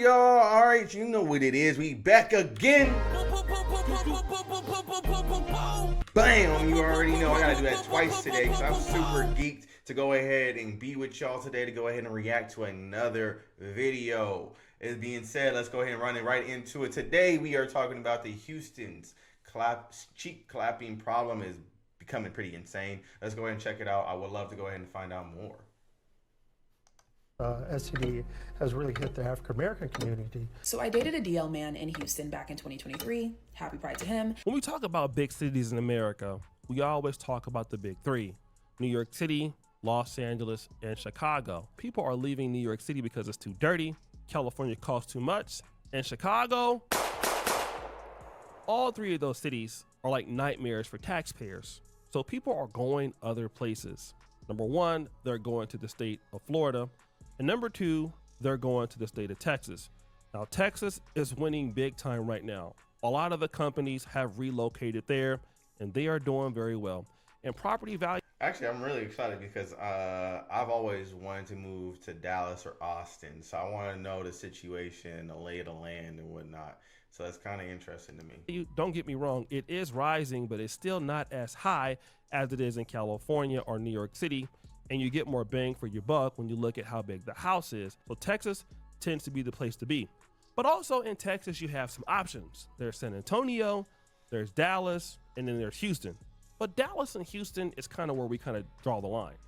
y'all? All right, you know what it is. We back again. Bam! You already know I gotta do that twice today because I'm super geeked to go ahead and be with y'all today to go ahead and react to another video. As being said, let's go ahead and run it right into it. Today we are talking about the Houston's cheek clapping problem is becoming pretty insane. Let's go ahead and check it out. I would love to go ahead and find out more. STD has really hit the African American community. So I dated a DL man in Houston back in 2023. Happy Pride to him. When we talk about big cities in America, we always talk about the big three: New York City, Los Angeles, and Chicago. People are leaving New York City because it's too dirty, California costs too much, and Chicago, all three of those cities are like nightmares for taxpayers. So people are going other places. Number one, they're going to the state of Florida. And number two, they're going to the state of Texas. Now, Texas is winning big time right now. A lot of the companies have relocated there and they are doing very well. And property value. Actually, I'm really excited because I've always wanted to move to Dallas or Austin. So I want to know the situation, the lay of the land and whatnot. So that's kind of interesting to me. You don't get me wrong, it is rising, but it's still not as high as it is in California or New York City. And you get more bang for your buck when you look at how big the house is. So Texas tends to be the place to be. But also in Texas, you have some options. There's San Antonio, there's Dallas, and then there's Houston. But Dallas and Houston is kind of where we kind of draw the line.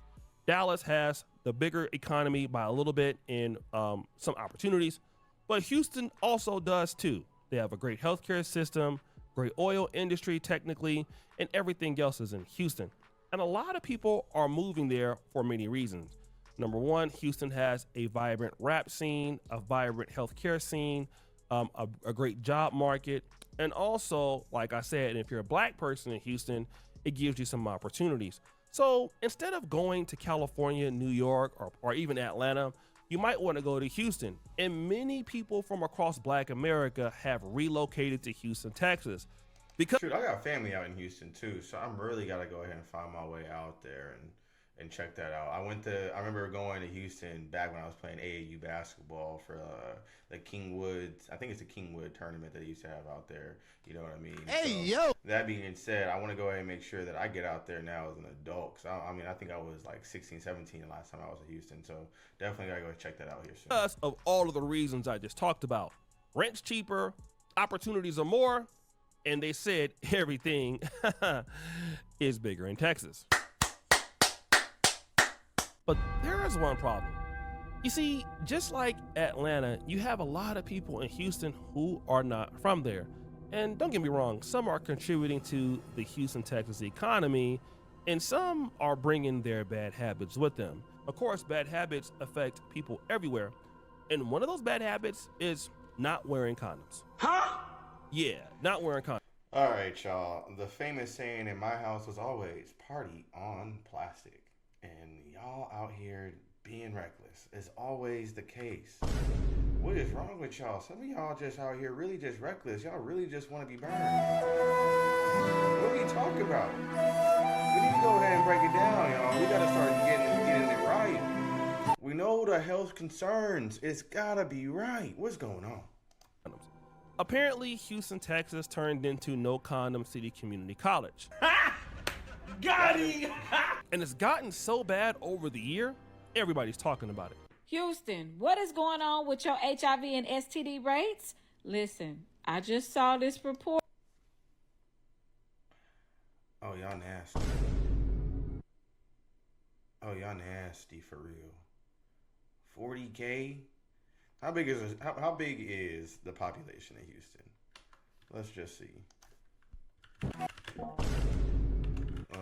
Dallas has the bigger economy by a little bit in some opportunities, but Houston also does too. They have a great healthcare system, great oil industry technically, and everything else is in Houston. And a lot of people are moving there for many reasons. Number one, Houston has a vibrant rap scene, a vibrant healthcare scene, a great job market. And also, like I said, if you're a black person in Houston, it gives you some opportunities. So instead of going to California, New York, or even Atlanta, you might want to go to Houston. And many people from across Black America have relocated to Houston, Texas. Because shoot, I got family out in Houston too, so I'm really gotta go ahead and find my way out there and check that out. I remember going to Houston back when I was playing AAU basketball for the Kingwood. I think it's a Kingwood tournament that they used to have out there. You know what I mean? Hey, so, yo! That being said, I want to go ahead and make sure that I get out there now as an adult. Cause I think I was like 16, 17 the last time I was in Houston. So definitely gotta go check that out here soon. because of all of the reasons I just talked about, rent's cheaper, opportunities are more, and they said everything is bigger in Texas. But there is one problem. You see, just like Atlanta, you have a lot of people in Houston who are not from there. And don't get me wrong, some are contributing to the Houston, Texas economy, and some are bringing their bad habits with them. Of course, bad habits affect people everywhere. And one of those bad habits is not wearing condoms. Huh? Yeah, not wearing condoms. All right, y'all. The famous saying in my house was always party on plastic. And y'all out here being reckless is always the case. What is wrong with y'all? Some of y'all just out here really just reckless. Y'all really just want to be burned. What are you talking about? We need to go ahead and break it down, y'all. We got to start getting it right. We know the health concerns. It's got to be right. What's going on? Apparently, Houston, Texas turned into No Condom City Community College. Got him! And it's gotten so bad over the year, everybody's talking about it. Houston, what is going on with your HIV and STD rates? Listen, I just saw this report. Oh, y'all nasty. Oh, y'all nasty for real. 40K? How big is the population in Houston? Let's just see.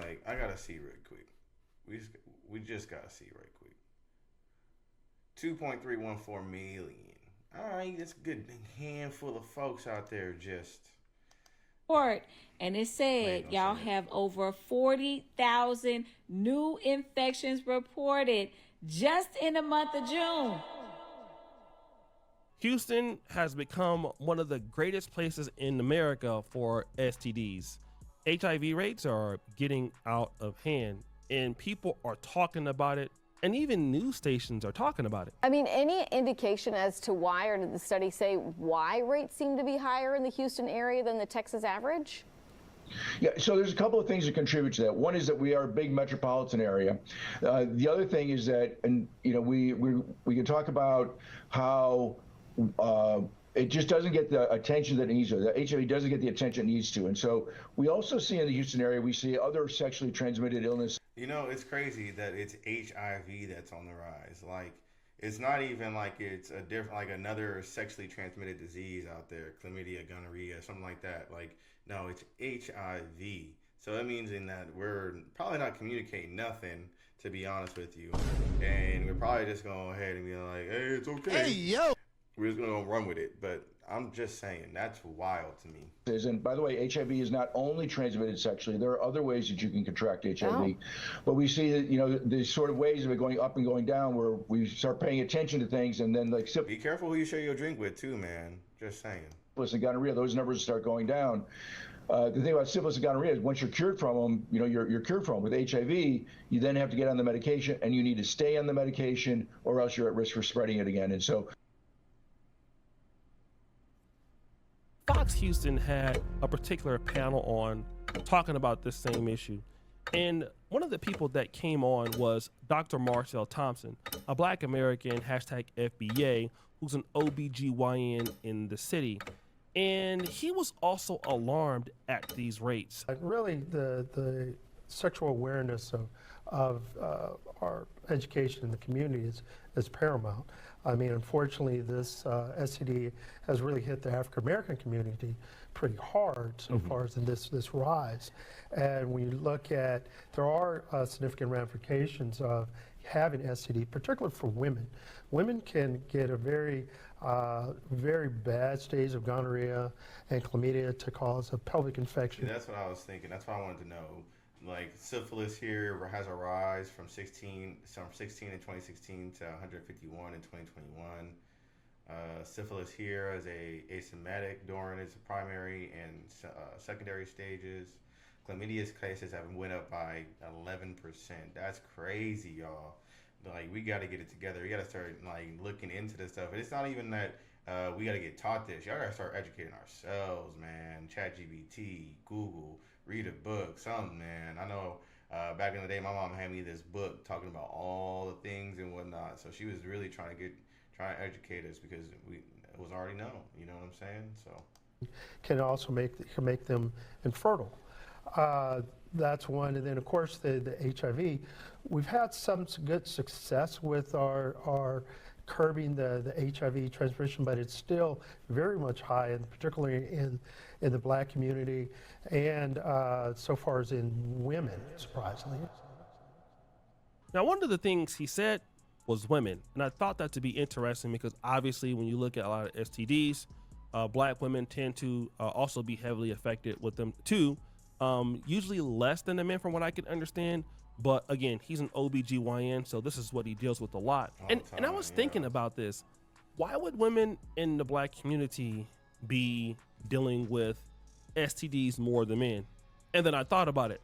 Like, I gotta see real quick. We just gotta see right quick. 2.314 million. All right, that's a good handful of folks out there just. And it said y'all have over 40,000 new infections reported just in the month of June. Houston has become one of the greatest places in America for STDs. HIV rates are getting out of hand and people are talking about it And even news stations are talking about it. I mean, any indication as to why, or did the study say why rates seem to be higher in the Houston area than the Texas average? Yeah, so there's a couple of things that contribute to that. One is that we are a big metropolitan area. The other thing is that, and we can talk about how it just doesn't get the attention that it needs to. The HIV doesn't get the attention it needs to. And so we also see in the Houston area, we see other sexually transmitted illness. You know, it's crazy that it's HIV that's on the rise. Like, it's not even like it's a different, like another sexually transmitted disease out there, chlamydia, gonorrhea, something like that. Like, no, it's HIV. So that means in that we're probably not communicating nothing, to be honest with you. And we're probably just going to go ahead and be like, hey, it's okay. Hey, yo. We're just going to run with it. But I'm just saying, that's wild to me. And by the way, HIV is not only transmitted sexually. There are other ways that you can contract HIV. Oh. But we see that, the sort of ways of it going up and going down where we start paying attention to things and then like... Be careful who you share your drink with too, man. Just saying. Syphilis and gonorrhea, those numbers start going down. The thing about syphilis and gonorrhea is once you're cured from them, you're cured from them. With HIV, you then have to get on the medication and you need to stay on the medication or else you're at risk for spreading it again. And so... Fox Houston had a particular panel on talking about this same issue. And one of the people that came on was Dr. Marcel Thompson, a Black American, #FBA, who's an OBGYN in the city. And he was also alarmed at these rates. Really, the sexual awareness of our education in the community is paramount. I mean, unfortunately, this STD has really hit the African American community pretty hard so far as in this rise. And when you look at, there are significant ramifications of having STD, particularly for women. Women can get a very bad stage of gonorrhea and chlamydia to cause a pelvic infection. See, that's what I was thinking. That's what I wanted to know. Like, syphilis here has a rise from 16 in 2016 to 151 in 2021. Syphilis here is asymptomatic during its primary and secondary stages. Chlamydia's cases have went up by 11%. That's crazy, y'all. Like, we got to get it together. We got to start looking into this stuff. And it's not even that we got to get taught this. Y'all got to start educating ourselves, man. ChatGPT, Google, read a book, something, man. I know back in the day, my mom had me this book talking about all the things and whatnot. So she was really trying to educate us because it was already known. You know what I'm saying? So can also make them infertile. That's one, and then of course the HIV. We've had some good success with our curbing the HIV transmission, but it's still very much high, and particularly in the Black community, and so far as in women, surprisingly. Now, one of the things he said was women, and I thought that to be interesting because obviously when you look at a lot of STDs, Black women tend to also be heavily affected with them too. Usually less than the men from what I can understand. But again, he's an OBGYN, so this is what he deals with a lot. And I was thinking about this. Why would women in the Black community be dealing with STDs more than men? And then I thought about it.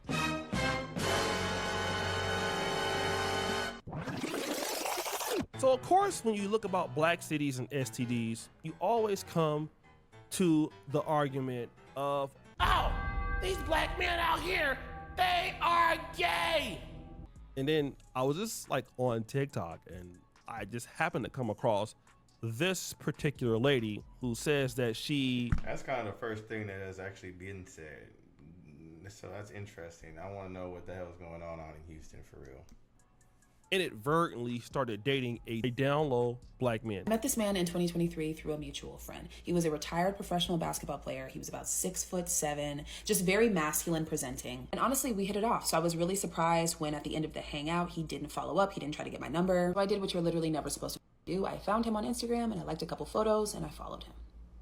So of course, when you look about Black cities and STDs, you always come to the argument of, oh, these Black men out here, they are gay. And then I was just on TikTok and I just happened to come across this particular lady who says that that's kind of the first thing that has actually been said. So that's interesting. I want to know what the hell is going on in Houston for real. Inadvertently started dating a down low Black man. I met this man in 2023 through a mutual friend. He was a retired professional basketball player. He was about 6'7", just very masculine presenting. And honestly, we hit it off. So I was really surprised when at the end of the hangout, he didn't follow up. He didn't try to get my number. So I did what you're literally never supposed to do. I found him on Instagram and I liked a couple photos and I followed him.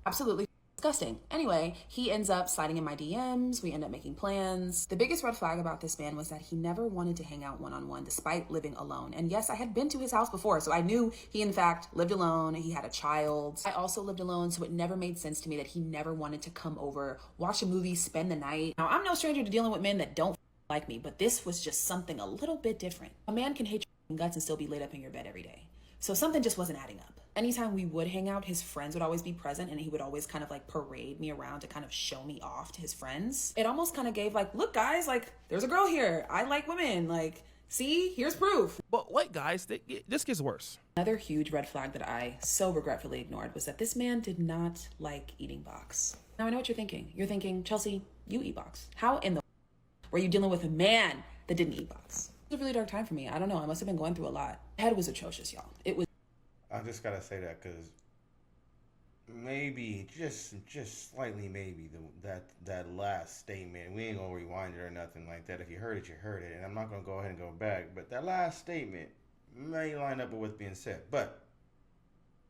Absolutely disgusting. Anyway, he ends up sliding in my DMs. We end up making plans. The biggest red flag about this man was that he never wanted to hang out one-on-one despite living alone. And yes, I had been to his house before, so I knew he in fact lived alone. He had a child. I also lived alone, so it never made sense to me that he never wanted to come over, watch a movie, spend the night. Now, I'm no stranger to dealing with men that don't like me, but this was just something a little bit different. A man can hate guts and still be laid up in your bed every day. So something just wasn't adding up. Anytime we would hang out, his friends would always be present, and he would always kind of like parade me around to kind of show me off to his friends. It almost kind of gave like, look guys, like there's a girl here. I like women. Like, see, here's proof. But wait guys, this gets worse. Another huge red flag that I so regretfully ignored was that this man did not like eating box. Now I know what you're thinking. You're thinking, Chelsea, you eat box. How in the were you dealing with a man that didn't eat box? It was a really dark time for me. I don't know. I must have been going through a lot. My head was atrocious, y'all. It was. I just gotta say that because maybe, just slightly, maybe that last statement. We ain't gonna rewind it or nothing like that. If you heard it, you heard it, and I'm not gonna go ahead and go back. But that last statement may line up with what's being said. But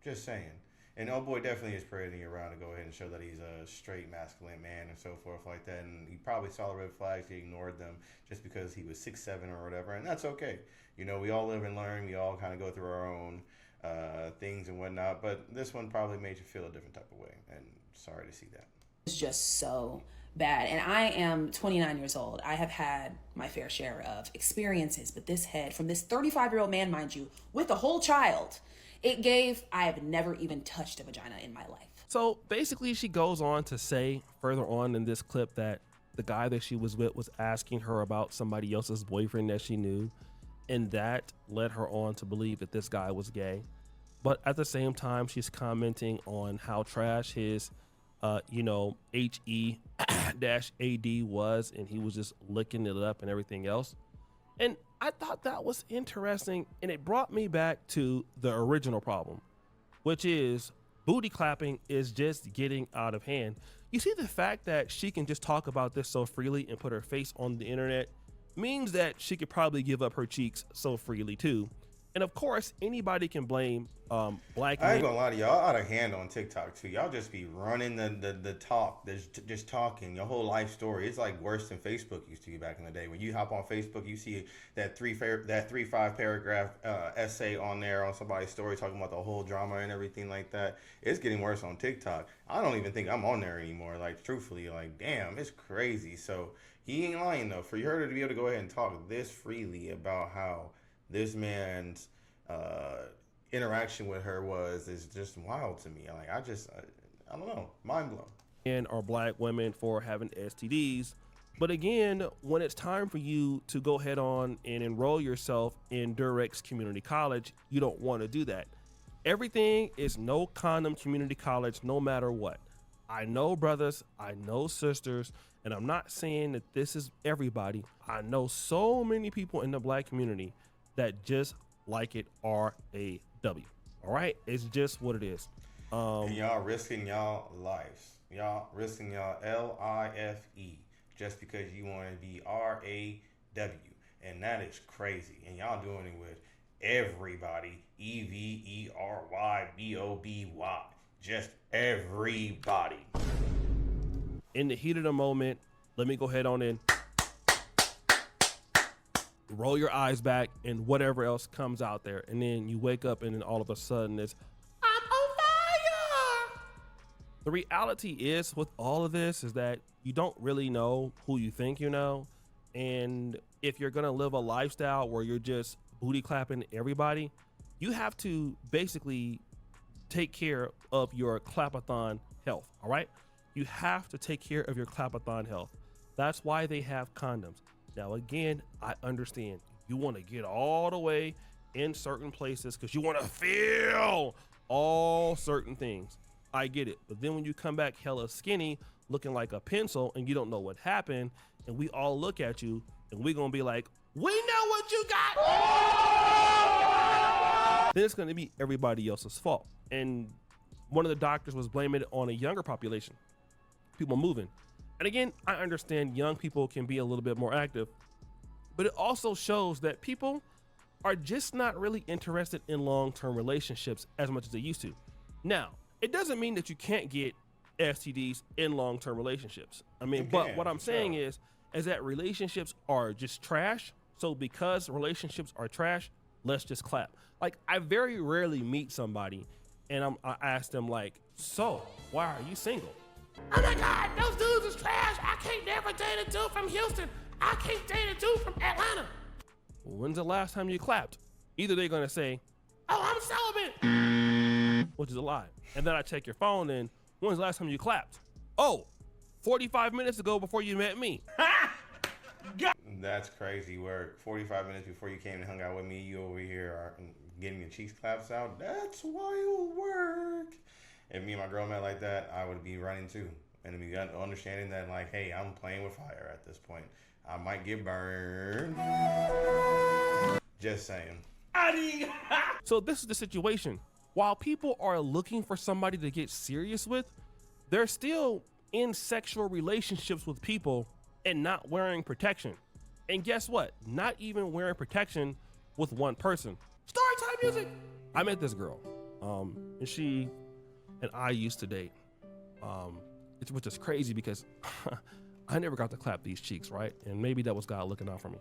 just saying. And old boy definitely is parading around to go ahead and show that he's a straight masculine man and so forth like that. And he probably saw the red flags. He ignored them just because he was 6'7" or whatever. And that's okay. You know, we all live and learn. We all kind of go through our own things and whatnot. But this one probably made you feel a different type of way. And sorry to see that. It's just so bad. And I am 29 years old. I have had my fair share of experiences. But this head from this 35-year-old man, mind you, with a whole child, it gave, I have never even touched a vagina in my life. So basically she goes on to say further on in this clip that the guy that she was with was asking her about somebody else's boyfriend that she knew. And that led her on to believe that this guy was gay. But at the same time, she's commenting on how trash his, HE-AD was. And he was just licking it up and everything else. And I thought that was interesting, and it brought me back to the original problem, which is booty clapping is just getting out of hand. You see, the fact that she can just talk about this so freely and put her face on the internet means that she could probably give up her cheeks so freely too. And of course, anybody can blame black men. I ain't gonna lie to y'all, out of hand on TikTok too. Y'all just be running the talk, just talking your whole life story. It's like worse than Facebook used to be back in the day. When you hop on Facebook, you see that 3-5 paragraph essay on there on somebody's story talking about the whole drama and everything like that. It's getting worse on TikTok. I don't even think I'm on there anymore. Like truthfully, like damn, it's crazy. So he ain't lying though. For her to be able to go ahead and talk this freely about how this man's interaction with her is just wild to me. Like I don't know, mind blown. And are black women for having STDs. But again, when it's time for you to go head on and enroll yourself in Durex Community College, you don't want to do that. Everything is no condom community college, no matter what. I know brothers, I know sisters, and I'm not saying that this is everybody. I know so many people in the black community that just like it RAW. All right, it's just what it is. And y'all risking y'all lives. Y'all risking y'all LIFE just because you want to be RAW, and that is crazy. And y'all doing it with everybody. EVERYBOBY. Just everybody. In the heat of the moment, let me go ahead on in. Roll your eyes back and whatever else comes out there. And then you wake up and then all of a sudden it's, I'm on fire. The reality is with all of this is that you don't really know who you think you know. And if you're going to live a lifestyle where you're just booty clapping everybody, you have to basically take care of your clapathon health. All right. You have to take care of your clapathon health. That's why they have condoms. Now, again, I understand you want to get all the way in certain places because you want to feel all certain things. I get it. But then when you come back hella skinny, looking like a pencil, and you don't know what happened, and we all look at you, and we're going to be like, we know what you got. Then it's going to be everybody else's fault. And one of the doctors was blaming it on a younger population, people moving. And again, I understand young people can be a little bit more active, but it also shows that people are just not really interested in long-term relationships as much as they used to. Now, it doesn't mean that you can't get STDs in long-term relationships. I mean, but what I'm saying is that relationships are just trash. So because relationships are trash, let's just clap. Like I very rarely meet somebody and I ask them like, so why are you single? Oh my God, those dudes is trash. I can't never date a dude from Houston. I can't date a dude from Atlanta. When's the last time you clapped? Either they're going to say, oh, I'm celibate, which is a lie. And then I check your phone and when's the last time you clapped? Oh, 45 minutes ago before you met me. That's crazy work. 45 minutes before you came and hung out with me, you over here are getting your cheeks claps out. That's wild work. If me and my girl met like that, I would be running too. And be understanding that, like, hey, I'm playing with fire at this point. I might get burned. Just saying. So this is the situation. While people are looking for somebody to get serious with, they're still in sexual relationships with people and not wearing protection. And guess what? Not even wearing protection with one person. Story time music. I met this girl, and she and I used to date, which is crazy because I never got to clap these cheeks, right? And maybe that was God looking out for me.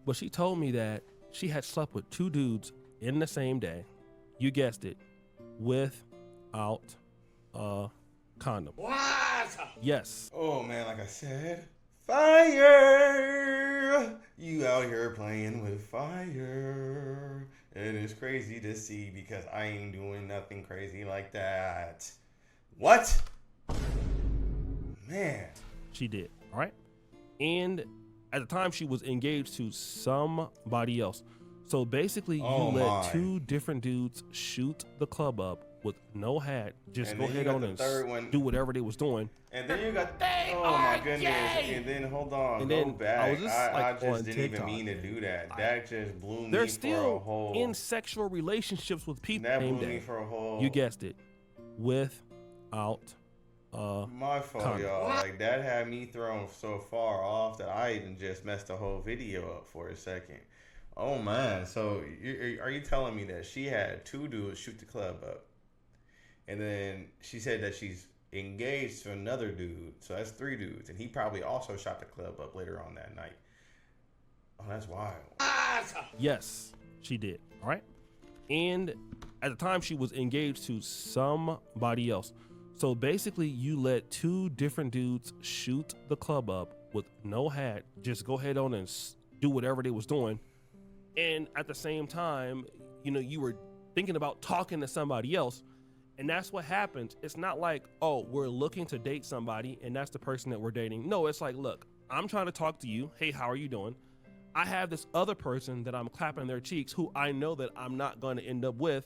But she told me that she had slept with 2 dudes in the same day. You guessed it, without a condom. What? Yes. Oh man, like I said, fire! You out here playing with fire. It is crazy to see because I ain't doing nothing crazy like that. What? Man. She did, all right? And at the time, she was engaged to somebody else. So basically, you let 2 different dudes shoot the club up with no hat. Just And go then you ahead got on the and third one. do whatever they was doing. And then you got, oh my goodness. And then hold on, And go then back. I was just, I like, just on didn't even TikTok. mean to do that. That just blew me They're for a still whole. in sexual relationships with people. That same blew me day. for a whole. You guessed it, without My fault, condom. y'all. Like that had me thrown so far off that I even just messed the whole video up for a second. Oh man! So are you telling me that she had 2 dudes shoot the club up, and then she said that she's engaged to another dude, so that's 3 dudes, and he probably also shot the club up later on that night. Oh, that's wild. Yes, she did. All right. And at the time, she was engaged to somebody else. So basically, you let 2 different dudes shoot the club up with no hat. Just go ahead on and do whatever they was doing. And at the same time, you were thinking about talking to somebody else. And that's what happens. It's not like, oh, we're looking to date somebody and that's the person that we're dating. No, it's like, look, I'm trying to talk to you. Hey, how are you doing? I have this other person that I'm clapping their cheeks who I know that I'm not going to end up with.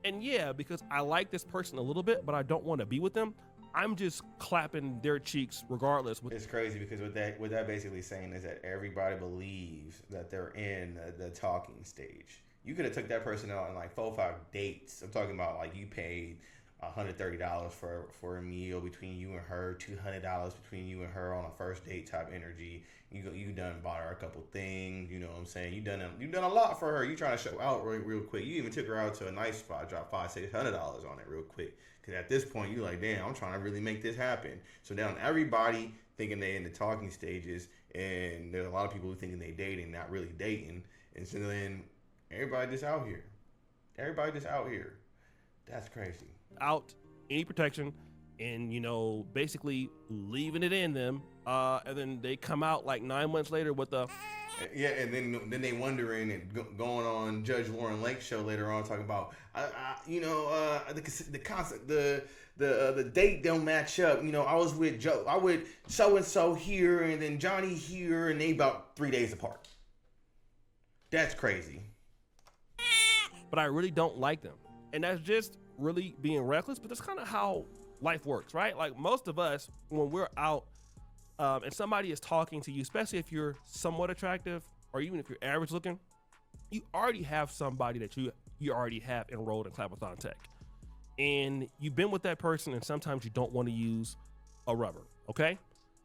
And yeah, because I like this person a little bit, but I don't want to be with them, I'm just clapping their cheeks regardless. It's crazy because what that basically saying is that everybody believes that they're in the talking stage. You could have took that person out on like 4 or 5 dates. I'm talking about like you paid $130 for a meal between you and her, $200 between you and her on a first date type energy. You done bought her a couple things, you know what I'm saying? You done a lot for her. You trying to show out real quick. You even took her out to a nice spot, dropped $500-$600 on it real quick. Because at this point you like, damn, I'm trying to really make this happen. So now everybody thinking they in the talking stages, and there's a lot of people who thinking they dating, not really dating, and so then everybody just out here. That's crazy. Out any protection and basically leaving it in them, and then they come out like 9 months later with the Yeah, and then they wondering and going on Judge Lauren Lake's show later on talking about the concept, the date don't match up. I was with so and so here and then Johnny here, and they about 3 days apart. That's crazy. but I really don't like them. And that's just really being reckless, but that's kind of how life works, right? Like most of us, when we're out and somebody is talking to you, especially if you're somewhat attractive or even if you're average looking, you already have somebody that you already have enrolled in Clapathon Tech. And you've been with that person, and sometimes you don't want to use a rubber, okay?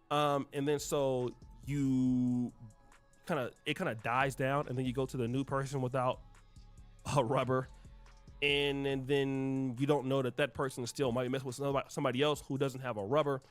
And then so it kind of dies down, and then you go to the new person without a rubber, and then you don't know that person still might mess with somebody else who doesn't have a rubber,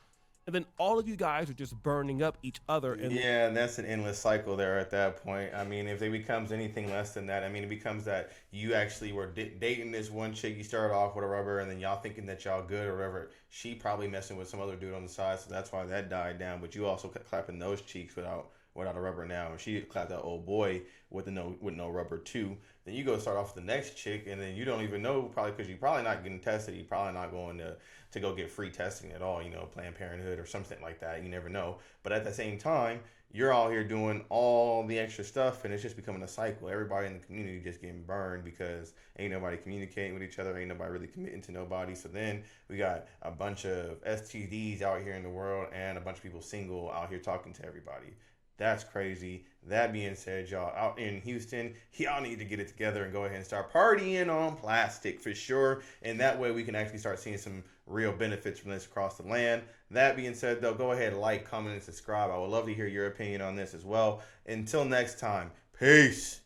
and then all of you guys are just burning up each other. And that's an endless cycle there at that point. I mean, if it becomes anything less than that, I mean, it becomes that you actually were dating this one chick, you started off with a rubber, and then y'all thinking that y'all good or whatever. She probably messing with some other dude on the side, so that's why that died down. But you also kept clapping those cheeks without without a rubber now, and she clapped that old boy with no rubber too. Then you go start off with the next chick, and then you don't even know, probably because you're probably not getting tested. You're probably not going to go get free testing at all, Planned Parenthood or something like that. You never know. But at the same time, you're all here doing all the extra stuff, and it's just becoming a cycle. Everybody in the community just getting burned because ain't nobody communicating with each other, ain't nobody really committing to nobody. So then we got a bunch of STDs out here in the world and a bunch of people single out here talking to everybody. That's crazy. That being said, y'all out in Houston, y'all need to get it together and go ahead and start partying on plastic for sure. And that way we can actually start seeing some real benefits from this across the land. That being said, though, go ahead, like, comment, and subscribe. I would love to hear your opinion on this as well. Until next time, peace.